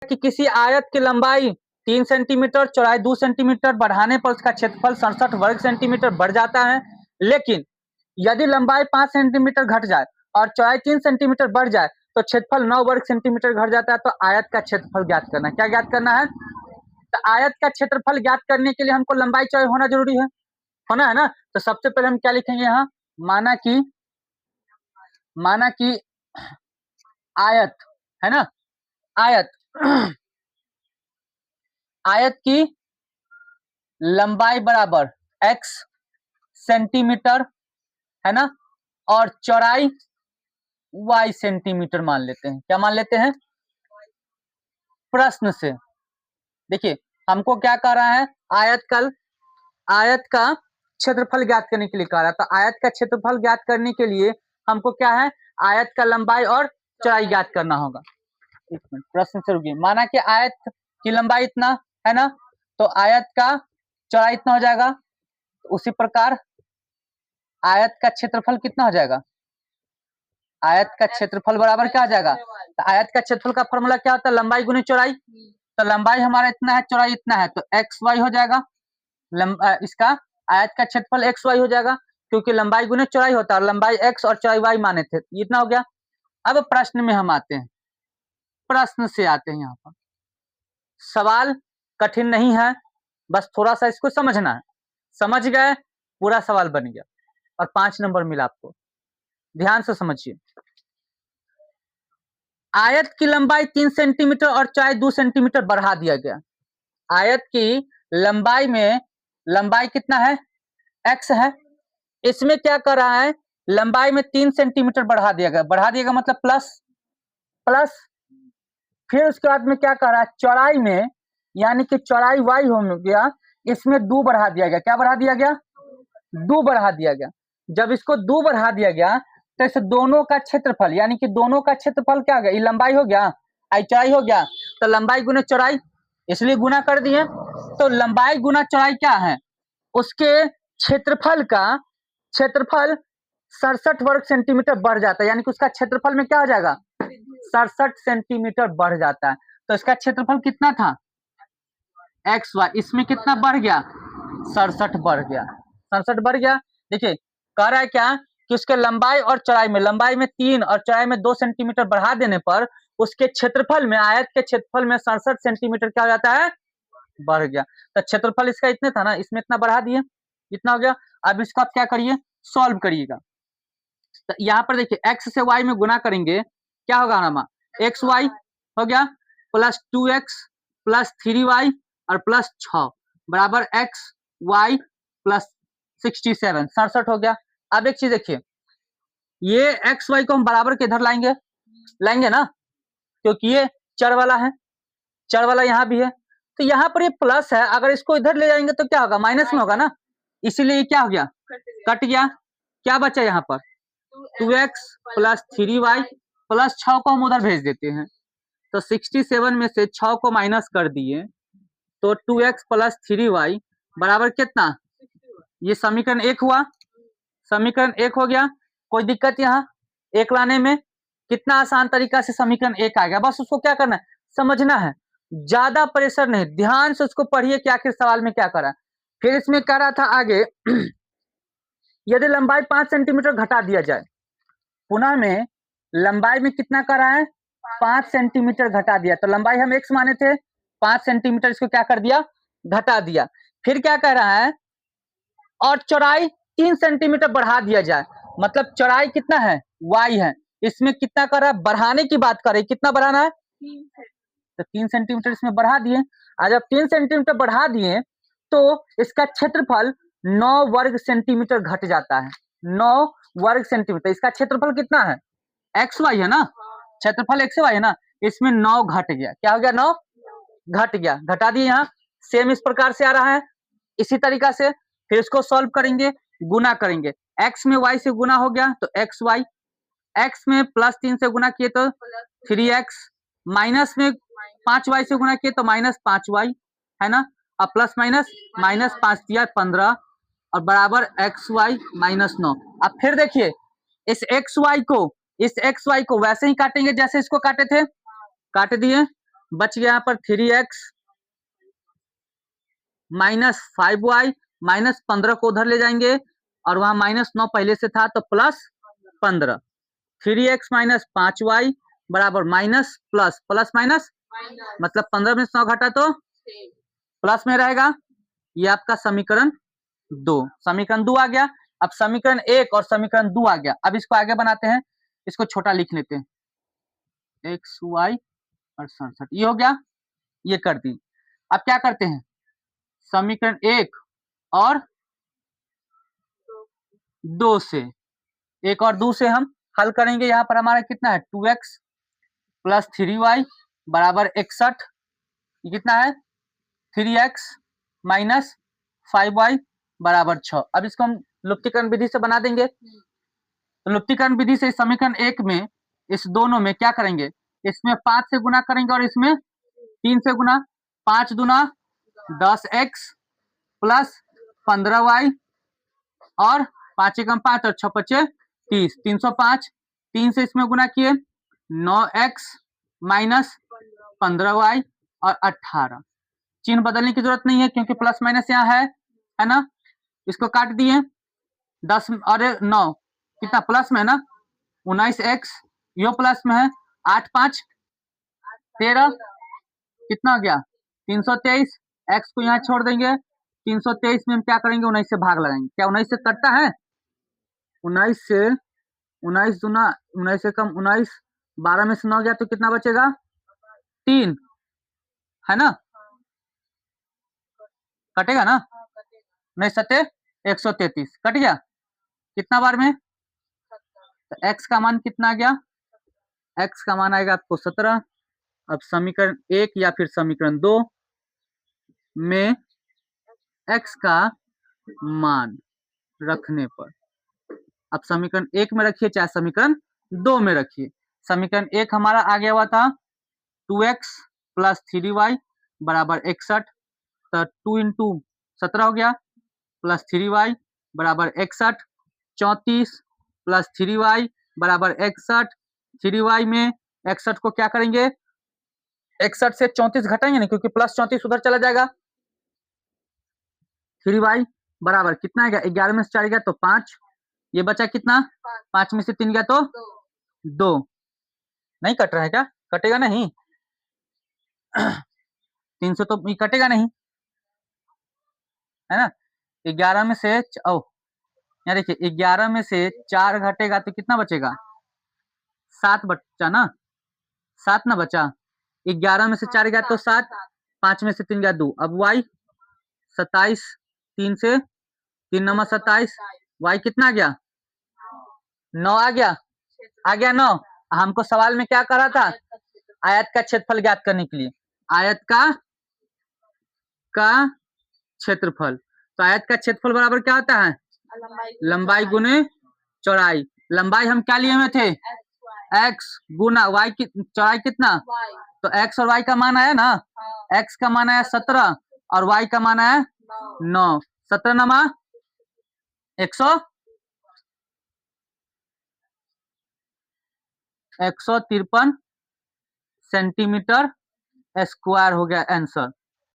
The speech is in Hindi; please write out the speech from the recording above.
कि किसी आयत की लंबाई 3 सेंटीमीटर, चौड़ाई 2 सेंटीमीटर बढ़ाने पर उसका क्षेत्रफल 67 वर्ग सेंटीमीटर बढ़ जाता है। लेकिन यदि लंबाई 5 सेंटीमीटर घट जाए और चौड़ाई 3 सेंटीमीटर बढ़ जाए तो क्षेत्रफल 9 वर्ग सेंटीमीटर घट जाता है। तो आयत का क्षेत्रफल ज्ञात करना है। क्या ज्ञात करना है? तो आयत का क्षेत्रफल ज्ञात करने के लिए हमको लंबाई चौड़ाई होना जरूरी है, होना है ना। तो सबसे पहले हम क्या लिखेंगे यहाँ, माना कि आयत है ना, आयत आयत की लंबाई बराबर x सेंटीमीटर है ना, और चौड़ाई y सेंटीमीटर मान लेते हैं। क्या मान लेते हैं? प्रश्न से देखिए हमको क्या कह रहा है, आयत का क्षेत्रफल ज्ञात करने के लिए कह रहा है। तो आयत का क्षेत्रफल ज्ञात करने के लिए हमको क्या है, आयत का लंबाई और चौड़ाई ज्ञात करना होगा। एक मिनट, प्रश्न से रुकिए। माना कि आयत की लंबाई इतना है ना, तो आयत का चौड़ाई इतना हो जाएगा। उसी प्रकार आयत का क्षेत्रफल कितना हो जाएगा, आयत का क्षेत्रफल बराबर क्या हो जाएगा। तो आयत का क्षेत्रफल का फॉर्मूला क्या होता है, लंबाई गुने चौड़ाई। तो लंबाई हमारा इतना है, चौड़ाई इतना है, तो एक्स वाई हो जाएगा। इसका आयत का क्षेत्रफल एक्स वाई हो जाएगा, क्योंकि लंबाई गुने चौड़ाई होता है, लंबाई एक्स और चौड़ाई वाई माने थे। इतना हो गया। अब प्रश्न में हम आते हैं, प्रश्न से आते हैं। यहाँ पर सवाल कठिन नहीं है, बस थोड़ा सा इसको समझना है। समझ गए, पूरा सवाल बन गया और 5 नंबर मिला आपको। ध्यान से समझिए। आयत की लंबाई 3 सेंटीमीटर और चौड़ाई 2 सेंटीमीटर बढ़ा दिया गया। आयत की लंबाई में, लंबाई कितना है, x है। इसमें क्या कर रहा है, लंबाई में 3 सेंटीमीटर बढ़ा दिया गया। बढ़ा दिया गया मतलब प्लस। फिर उसके बाद में क्या कर रहा है, चौड़ाई में, यानी कि चौड़ाई y हो गया, इसमें 2 बढ़ा दिया गया। क्या बढ़ा दिया गया, 2 बढ़ा दिया गया। जब इसको 2 बढ़ा दिया गया तो इस दोनों का क्षेत्रफल, यानी कि दोनों का क्षेत्रफल क्या हो गया, ये लंबाई हो गया, आई चौड़ाई हो गया। तो लंबाई गुना चौड़ाई, इसलिए गुना कर दिए। तो लंबाई गुना चौड़ाई क्या है, उसके क्षेत्रफल का क्षेत्रफल 67 वर्ग सेंटीमीटर बढ़ जाता है, यानी कि उसका क्षेत्रफल में क्या हो जाएगा, 67 सेंटीमीटर बढ़ जाता है। तो इसका क्षेत्रफल कितना था, एक्स वाई, इसमें कितना बढ़ गया, 67 बढ़ गया, 67 बढ़ गया। देखिए कह रहा है क्या कि उसके लंबाई और चौड़ाई में, लंबाई में 3 और चौड़ाई में 2 सेंटीमीटर बढ़ा देने पर उसके क्षेत्रफल में, आयत के क्षेत्रफल में 67 सेंटीमीटर क्या हो जाता है, बढ़ गया। तो क्षेत्रफल इसका इतने था ना, इसमें इतना बढ़ा दिए, इतना हो गया। अब इसका आप क्या करिए, सॉल्व करिएगा। तो यहाँ पर देखिए x से y में गुना करेंगे, क्या होगा नामा, एक्स वाई हो गया, प्लस 2x प्लस 3y और प्लस 6 बराबर एक्स वाई प्लस 67, 67 हो गया। अब एक चीज देखिए, ये एक्स वाई को हम बराबर के इधर लाएंगे ना, क्योंकि ये चर वाला है, चर वाला यहाँ भी है। तो यहाँ पर ये प्लस है, अगर इसको इधर ले जाएंगे तो क्या होगा, माइनस में होगा ना, इसीलिए ये क्या हो गया, कट गया। क्या बचा यहाँ पर, 2x प्लस 3y प्लस 6 को हम उधर भेज देते हैं। तो 67 में से 6 को माइनस कर दिए तो 2x प्लस 3y बराबर कितना, ये समीकरण 1 हुआ, समीकरण 1 हो गया। कोई दिक्कत यहाँ एक लाने में, कितना आसान तरीका से समीकरण 1 आ गया। बस उसको क्या करना है, समझना है, ज्यादा प्रेशर नहीं, ध्यान से उसको पढ़िए कि आखिर सवाल में क्या करा। फिर इसमें कह रहा था आगे, यदि लंबाई 5 सेंटीमीटर घटा दिया जाए, पुनः में लंबाई में कितना कर रहा है, 5 सेंटीमीटर घटा दिया। तो लंबाई हम x माने थे 5 सेंटीमीटर, इसको क्या कर दिया, घटा दिया। फिर क्या कह रहा है, और चौड़ाई 3 सेंटीमीटर बढ़ा दिया जाए, मतलब चौड़ाई कितना है, y है, इसमें कितना कर रहा है, बढ़ाने की बात कर रहे, कितना बढ़ाना है, तो 3 सेंटीमीटर इसमें बढ़ा दिए। आज जब 3 सेंटीमीटर बढ़ा दिए तो इसका क्षेत्रफल 9 वर्ग सेंटीमीटर घट जाता है, 9 वर्ग सेंटीमीटर। इसका क्षेत्रफल कितना है, एक्स वाई है ना, क्षेत्रफल एक्स वाई है ना, इसमें 9 घट गया। क्या हो गया, 9 घट गया, घटा दिए। यहाँ सेम इस प्रकार से आ रहा है, इसी तरीका से फिर इसको सॉल्व करेंगे, गुना करेंगे। x में y से गुना हो गया तो एक्स वाई, x में प्लस 3 से गुना किए तो 3x, माइनस में 5y से गुना किए तो माइनस 5y है ना, और प्लस माइनस, माइनस 5 दिया 15 और बराबर एक्स वाई माइनस 9। अब फिर देखिए इस एक्स वाई को वैसे ही काटेंगे जैसे इसको काटे थे, काट दिए। बच गया यहाँ पर 3x माइनस 5y माइनस 15 को उधर ले जाएंगे और वहां -9 पहले से था तो +15। 3x माइनस 5y बराबर माइनस प्लस प्लस माइनस मतलब 15 में 9 घटा तो प्लस में रहेगा। ये आपका समीकरण 2। समीकरण 2 आ गया। अब समीकरण 1 और समीकरण 2 आ गया। अब इसको आगे बनाते हैं, इसको छोटा लिख लेते हैं, x y और 67 ये हो गया, ये कर दी। अब क्या करते हैं, समीकरण 1 और 2 से, 1 और 2 से हम हल करेंगे। यहाँ पर हमारा कितना है 2x प्लस 3y बराबर 61, ये कितना है 3x माइनस 5y बराबर 6। अब इसको हम लुप्तीकरण विधि से बना देंगे। तो लुप्तीकरण विधि से समीकरण 1 में इस दोनों में क्या करेंगे, इसमें 5 से गुना करेंगे और इसमें 3 से गुना। 5 दूना 10x प्लस 15y और 5 एकम 5 और 6 पचे 30, 305। 3 से इसमें गुना किए 9x माइनस 15y और 18। चिन्ह बदलने की जरूरत नहीं है क्योंकि प्लस माइनस यहाँ है ना। इसको काट दिए 10 और 9 कितना प्लस में है ना, 19x यो प्लस में है, 8 5 13 कितना हो गया 323। x को यहाँ छोड़ देंगे, 323 में हम क्या करेंगे 19 से भाग लगाएंगे। क्या 19 से कटता है, 19 से 19 दूना 19 से कम 19, 12 में से 9 गया तो कितना बचेगा 3 है ना, कटेगा ना, नहीं सत्य 133 कट गया। कितना बार में, तो x का मान कितना आ गया, x का मान आएगा आपको 17। अब समीकरण 1 या फिर समीकरण 2 में x का मान रखने पर, अब समीकरण 1 में रखिए चाहे समीकरण 2 में रखिए। समीकरण 1 हमारा आ गया हुआ था 2x प्लस 3y बराबर 61, तो 2 इंटू 17 हो गया प्लस 3y बराबर 61, 34 प्लस 3y बराबर 61। 3y में 61 को क्या करेंगे, 61 से 34 घटाएंगे नहीं क्योंकि प्लस 34 उधर चला जाएगा। 3y बराबर कितना आएगा, 11 में से 4 गया तो 5, ये बचा कितना 5 में से 3 गया तो 2। नहीं कट रहा है क्या, कटेगा नहीं 300 तो कटेगा नहीं है ना। 11 में से यहाँ देखिए 11 में से 4 घटेगा तो कितना बचेगा 7 बचा ना, 7 ना बचा। 11 में से 4 गया तो 7, 5 में से 3 गया 2। अब y 27, 3 से 3 नंबर 27, y कितना आ गया 9 आ गया, 9। हमको सवाल में क्या करा था, आयत का क्षेत्रफल ज्ञात करने के लिए, आयत का क्षेत्रफल। तो आयत का क्षेत्रफल बराबर क्या होता है, लंबाई गुने चौड़ाई। लंबाई हम क्या लिए हुए थे x गुना y की चौड़ाई कितना, तो x और y का मान आया ना, x का मान आया 17 और y का मान आया 9। 17 नमा 153 सेंटीमीटर स्क्वायर हो गया आंसर।